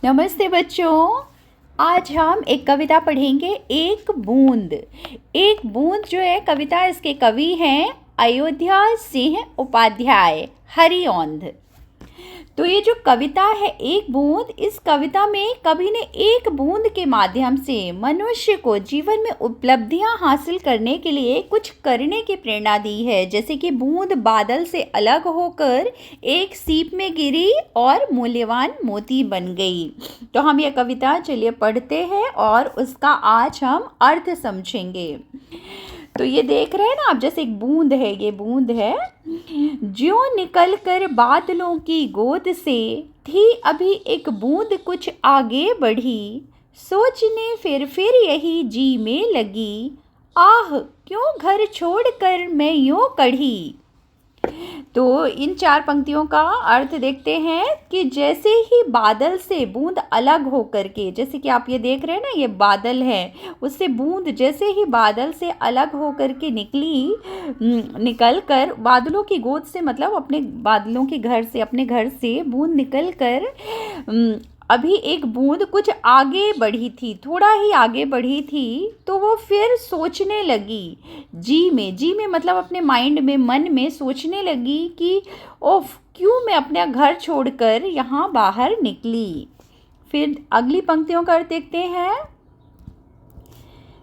नमस्ते बच्चों। आज हम एक कविता पढ़ेंगे, एक बूंद। एक बूंद जो है कविता, इसके कवि हैं अयोध्या सिंह उपाध्याय, हरिऔंध। तो ये जो कविता है एक बूंद, इस कविता में कवि ने एक बूंद के माध्यम से मनुष्य को जीवन में उपलब्धियां हासिल करने के लिए कुछ करने की प्रेरणा दी है। जैसे कि बूंद बादल से अलग होकर एक सीप में गिरी और मूल्यवान मोती बन गई। तो हम ये कविता चलिए पढ़ते हैं और उसका आज हम अर्थ समझेंगे। तो ये देख रहे हैं ना आप, जैसे एक बूंद है, ये बूंद है। ज्यों निकल कर बादलों की गोद से थी अभी एक बूंद कुछ आगे बढ़ी, सोचने फिर यही जी में लगी, आह क्यों घर छोड़कर मैं यूं कढ़ी। तो इन चार पंक्तियों का अर्थ देखते हैं कि जैसे ही बादल से बूंद अलग होकर के, जैसे कि आप ये देख रहे हैं ना, ये बादल है, उससे बूंद जैसे ही बादल से अलग होकर के निकल कर बादलों की गोद से, मतलब अपने बादलों के घर से, अपने घर से बूंद निकल कर अभी एक बूंद कुछ आगे बढ़ी थी, थोड़ा ही आगे बढ़ी थी, तो वो फिर सोचने लगी। जी में मतलब अपने माइंड में, मन में सोचने लगी कि ओफ क्यों मैं अपना घर छोड़कर यहाँ बाहर निकली। फिर अगली पंक्तियों का अर्थ देखते हैं।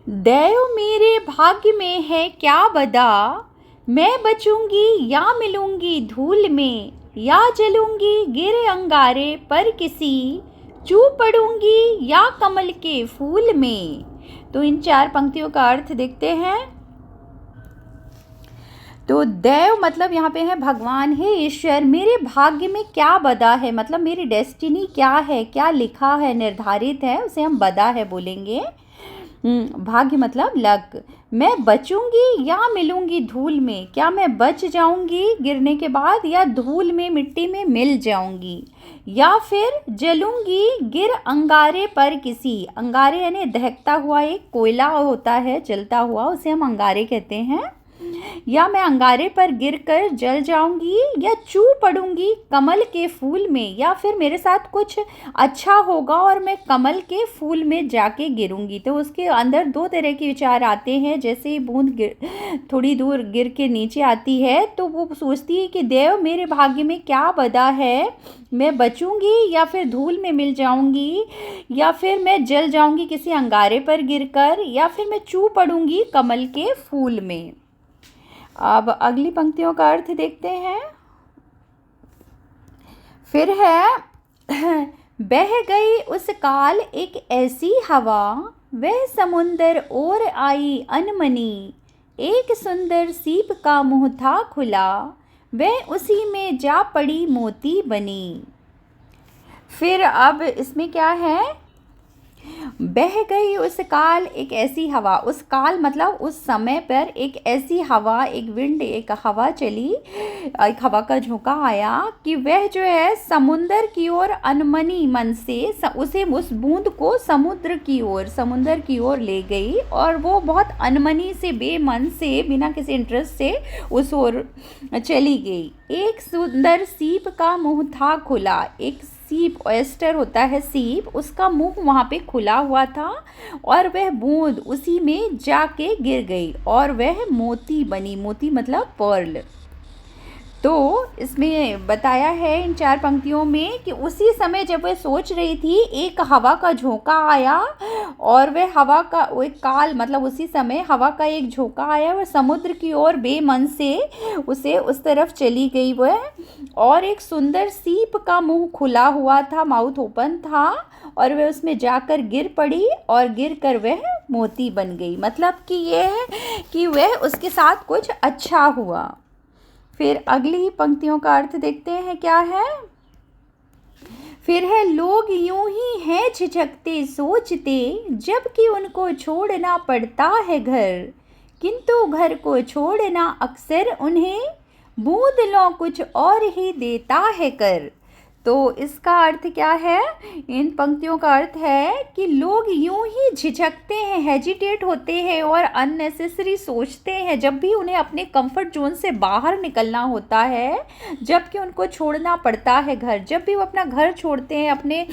दैव मेरे भाग्य में है क्या बदा, मैं बचूंगी या मिलूंगी धूल में, या जलूंगी गिर अंगारे पर किसी, चू पड़ूंगी या कमल के फूल में। तो इन चार पंक्तियों का अर्थ देखते हैं। तो दैव मतलब यहाँ पे है भगवान, है ईश्वर, मेरे भाग्य में क्या बदा है, मतलब मेरी डेस्टिनी क्या है, क्या लिखा है, निर्धारित है, उसे हम बदा है बोलेंगे। भाग्य मतलब लक। मैं बचूंगी या मिलूंगी धूल में, क्या मैं बच जाऊंगी गिरने के बाद, या धूल में, मिट्टी में मिल जाऊंगी, या फिर जलूंगी गिर अंगारे पर किसी। अंगारे यानी दहकता हुआ एक कोयला होता है, जलता हुआ, उसे हम अंगारे कहते हैं। या मैं अंगारे पर गिरकर जल जाऊंगी, या चू पड़ूंगी कमल के फूल में, या फिर मेरे साथ कुछ अच्छा होगा और मैं कमल के फूल में जाके गिरूंगी। तो उसके अंदर दो तरह के विचार आते हैं। जैसे ही बूंद थोड़ी दूर गिर के नीचे आती है तो वो सोचती है कि देव मेरे भाग्य में क्या बदा है, मैं बचूंगी या फिर धूल में मिल जाऊंगी, या फिर मैं जल जाऊंगी किसी अंगारे पर गिरकर, या फिर मैं चू पड़ूंगी कमल के फूल में। अब अगली पंक्तियों का अर्थ देखते हैं। फिर है बह गई उस काल एक ऐसी हवा, वह समुंदर और आई अनमनी, एक सुंदर सीप का मुंह था खुला, वह उसी में जा पड़ी मोती बनी। फिर अब इसमें क्या है, बह गई उस काल एक ऐसी हवा। उस काल मतलब उस समय पर एक ऐसी हवा, एक विंड, एक हवा चली, एक हवा का झोंका आया कि वह जो है समुंदर की ओर अनमनी मन से उसे, उस बूंद को समुद्र की ओर ले गई, और वो बहुत अनमनी से, बेमन से, बिना किसी इंटरेस्ट से उस ओर चली गई। एक सुंदर सीप का मुंह था खुला। एक सीप, ऑयस्टर होता है सीप, उसका मुंह वहाँ पे खुला हुआ था और वह बूंद उसी में जाके गिर गई और वह मोती बनी। मोती मतलब पर्ल। तो इसमें बताया है इन चार पंक्तियों में कि उसी समय जब वह सोच रही थी, एक हवा का झोंका आया, और वह हवा का वो एक काल मतलब उसी समय हवा का एक झोंका आया, वह समुद्र की ओर बेमन से उसे उस तरफ चली गई वह, और एक सुंदर सीप का मुंह खुला हुआ था, माउथ ओपन था, और वह उसमें जाकर गिर पड़ी और गिर कर वह मोती बन गई। मतलब कि यह है कि वह उसके साथ कुछ अच्छा हुआ। फिर अगली पंक्तियों का अर्थ देखते हैं क्या है। फिर है लोग यूं ही हैं झिझकते सोचते, जबकि उनको छोड़ना पड़ता है घर, किंतु घर को छोड़ना अक्सर उन्हें बूंद लो कुछ और ही देता है कर। तो इसका अर्थ क्या है? इन पंक्तियों का अर्थ है कि लोग यूं ही झिझकते हैं, हेजिटेट होते हैं और अननेसेसरी सोचते हैं जब भी उन्हें अपने कंफर्ट जोन से बाहर निकलना होता है, जबकि उनको छोड़ना पड़ता है घर। जब भी वो अपना घर छोड़ते हैं, अपने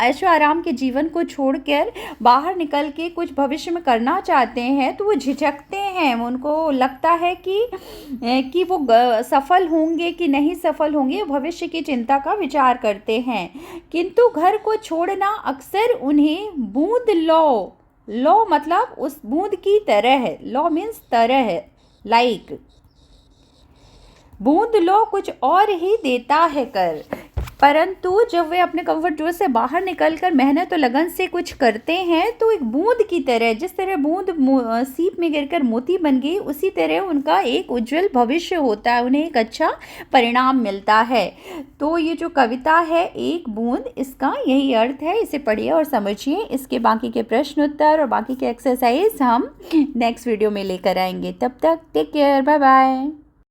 ऐशो आराम के जीवन को छोड़कर बाहर निकल के कुछ भविष्य में करना चाहते हैं, तो वो झिझकते हैं। उनको लगता है कि वो सफल होंगे कि नहीं सफल होंगे, भविष्य की चिंता का विचार करते हैं। किंतु घर को छोड़ना अक्सर उन्हें बूंद लो मतलब उस बूंद की तरह है। लो मीन्स तरह है, लाइक बूंद लो कुछ और ही देता है कर। परंतु जब वे अपने कंफर्ट जोन से बाहर निकलकर मेहनत और लगन से कुछ करते हैं, तो एक बूंद की तरह, जिस तरह बूंद सीप में गिरकर मोती बन गई, उसी तरह उनका एक उज्जवल भविष्य होता है, उन्हें एक अच्छा परिणाम मिलता है। तो ये जो कविता है एक बूंद, इसका यही अर्थ है। इसे पढ़िए और समझिए। इसके बाकी के प्रश्न उत्तर और बाकी के एक्सरसाइज हम नेक्स्ट वीडियो में लेकर आएंगे। तब तक टेक केयर, बाय बाय।